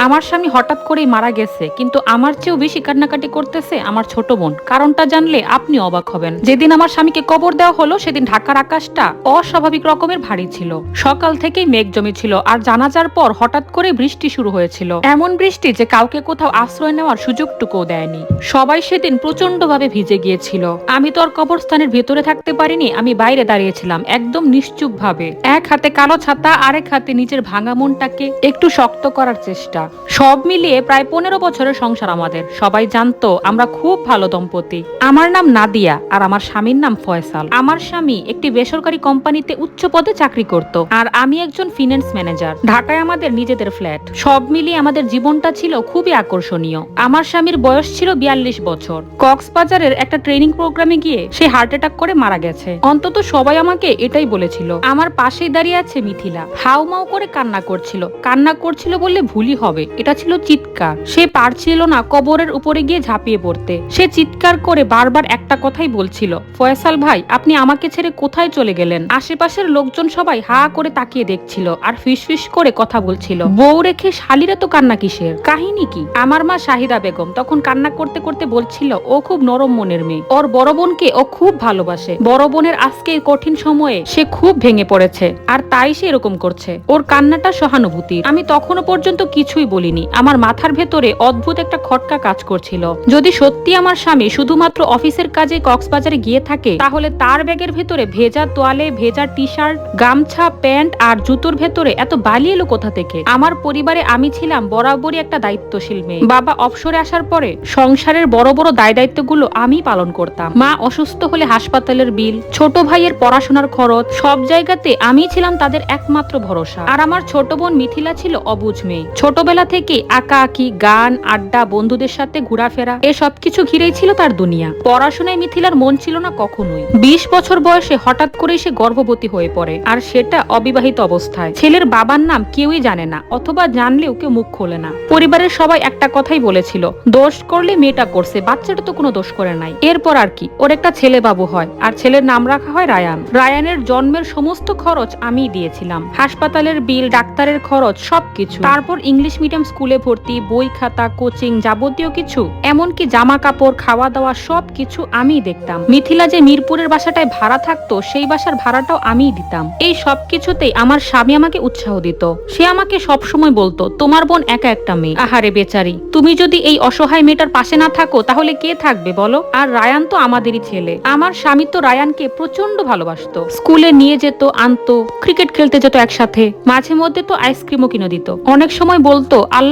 আমার স্বামী হঠাৎ করেই মারা গেছে, কিন্তু আমার চেয়েও বেশি কান্নাকাটি করতেছে আমার ছোট বোন। কারণটা জানলে আপনি অবাক হবেন। যেদিন আমার স্বামীকে কবর দেওয়া হলো সেদিন ঢাকার আকাশটা অস্বাভাবিক রকমের ভারী ছিল। সকাল থেকেই মেঘ জমেছিল, আর জানাজার পর হঠাৎ করে বৃষ্টি শুরু হয়েছিল। এমন বৃষ্টি যে কাউকে কোথাও আশ্রয় নেওয়ার সুযোগটুকুও দেয়নি। সবাই সেদিন প্রচন্ডভাবে ভিজে গিয়েছিল। আমি তো আর কবরস্থানের ভেতরে থাকতে পারিনি, আমি বাইরে দাঁড়িয়েছিলাম একদম নিশ্চুপ ভাবে, এক হাতে কালো ছাতা, আরেক হাতে নিজের ভাঙা মনটাকে একটু শক্ত করার চেষ্টা। সব মিলিয়ে প্রায় 15 বছরের সংসার আমাদের। সবাই জানতো আমরা খুব ভালো দম্পতি। আমার নাম নাদিয়া আর আমার স্বামীর নাম ফয়সাল। আমার স্বামী একটি বেসরকারি কোম্পানিতে উচ্চ পদে চাকরি করত, আর আমি একজন ফিন্যান্স ম্যানেজার। ঢাকায় আমাদের নিজেদের ফ্ল্যাট। সব মিলিয়ে আমাদের জীবনটা ছিল খুবই আকর্ষণীয়। আমার স্বামীর বয়স ছিল 42 বছর। কক্সবাজারের একটা ট্রেনিং প্রোগ্রামে গিয়ে সে হার্ট অ্যাটাক করে মারা গেছে। অন্তত সবাই আমাকে এটাই বলেছিল। আমার পাশেই দাঁড়িয়ে আছে মিথিলা, হাউমাউ করে কান্না করছিল বললে ভুলই হবে, এটা ছিল চিৎকার। সে পারছিল না কবরের উপরে গিয়ে ঝাঁপিয়ে পড়তে। সে চিৎকার করে বারবার একটা কথাই বলছিল, ফয়সাল ভাই, আপনি আমাকে ছেড়ে কোথায় চলে গেলেন? আশেপাশের লোকজন সবাই হা করে তাকিয়ে দেখছিল আর ফিসফিস করে কথা বলছিল, বউ রেখে শালিরা তো কান্না কিসের, কাহিনী কি? আমার মা শাহিদা বেগম তখন কান্না করতে করতে বলছিল, ও খুব নরম মনের মেয়ে, ওর বড় বোনকে ও খুব ভালোবাসে। বড় বোনের আজকে এই কঠিন সময়ে সে খুব ভেঙে পড়েছে, আর তাই সে এরকম করছে। ওর কান্নাটা সহানুভূতি। আমি তখনো পর্যন্ত কিছুই বলিনি। আমার মাথার ভেতরে অদ্ভুত একটা খটকা কাজ করছিল। যদি সত্যি আমার স্বামী শুধুমাত্র অফিসের কাজে কক্সবাজারে গিয়ে থাকে, তাহলে তার ব্যাগের ভেতরে ভেজা তোয়ালে, ভেজা টি শার্ট, গামছা, প্যান্ট আর জুতোর ভেতরে এত বালি এলো কোথা থেকে? আমার পরিবারে আমি ছিলাম বরাবরই একটা দায়িত্বশীল মেয়ে। বাবা অবসরে আসার পরে সংসারের বড় বড় দায় দায়িত্বগুলো আমি পালন করতাম। মা অসুস্থ হলে হাসপাতালের বিল, ছোট ভাইয়ের পড়াশোনার খরচ, সব জায়গাতে আমি ছিলাম তাদের একমাত্র ভরসা। আর আমার ছোট বোন মিথিলা ছিল অবুঝ মেয়ে। ছোটবেলা থেকে আঁকাআঁকি, গান, আড্ডা, বন্ধুদের সাথে ঘোরাফেরা, এসব কিছু ঘিরেই ছিল তার দুনিয়া। পড়াশোনায় মিথিলার মন ছিল না কখনোই। 20 বছর বয়সে হঠাৎ করেই সে গর্ভবতী হয়ে পড়ে, আর সেটা অবিবাহিত অবস্থায়। ছেলের বাবার নাম কেউই জানে না, অথবা জানলেও কেউ মুখ খোলে না। পরিবারের সবাই একটা কথাই বলেছিল, দোষ করলে মেয়েটা করছে, বাচ্চাটা তো কোনো দোষ করে নাই। এরপর আর কি, ওর একটা ছেলে বাবু হয়, আর ছেলের নাম রাখা হয় রায়ান। রায়ানের জন্মের সমস্ত খরচ আমিই দিয়েছিলাম, হাসপাতালের বিল, ডাক্তারের খরচ, সবকিছু। তারপর ইংলিশ মিডিয়াম স্কুলে ভর্তি, বই খাতা, কোচিং, যাবতীয় কিছু, এমনকি জামা কাপড়, খাওয়া দাওয়া, সবকিছু আমিই দেখতাম। মিথিলা যে মিরপুরের বাসাটায় ভাড়া থাকতো, সেই বাসার ভাড়াটাও আমিই দিতাম। এই সবকিছুতেই আমার স্বামী আমাকে উৎসাহ দিত। সে আমাকে সবসময় বলতো, তোমার বোন একা একটা মেয়ে, আহারে বেচারি, তুমি যদি এই অসহায় মেয়েটার পাশে না থাকো তাহলে কে থাকবে বলো? আর রায়ান তো আমাদেরই ছেলে। আমার স্বামী তো রায়ানকে প্রচন্ড ভালোবাসতো। স্কুলে নিয়ে যেত, আনতো, ক্রিকেট খেলতে যেত একসাথে, মাঝে মধ্যে তো আইসক্রিমও কিনে দিত। অনেক সময় বলতো, আল্লাহ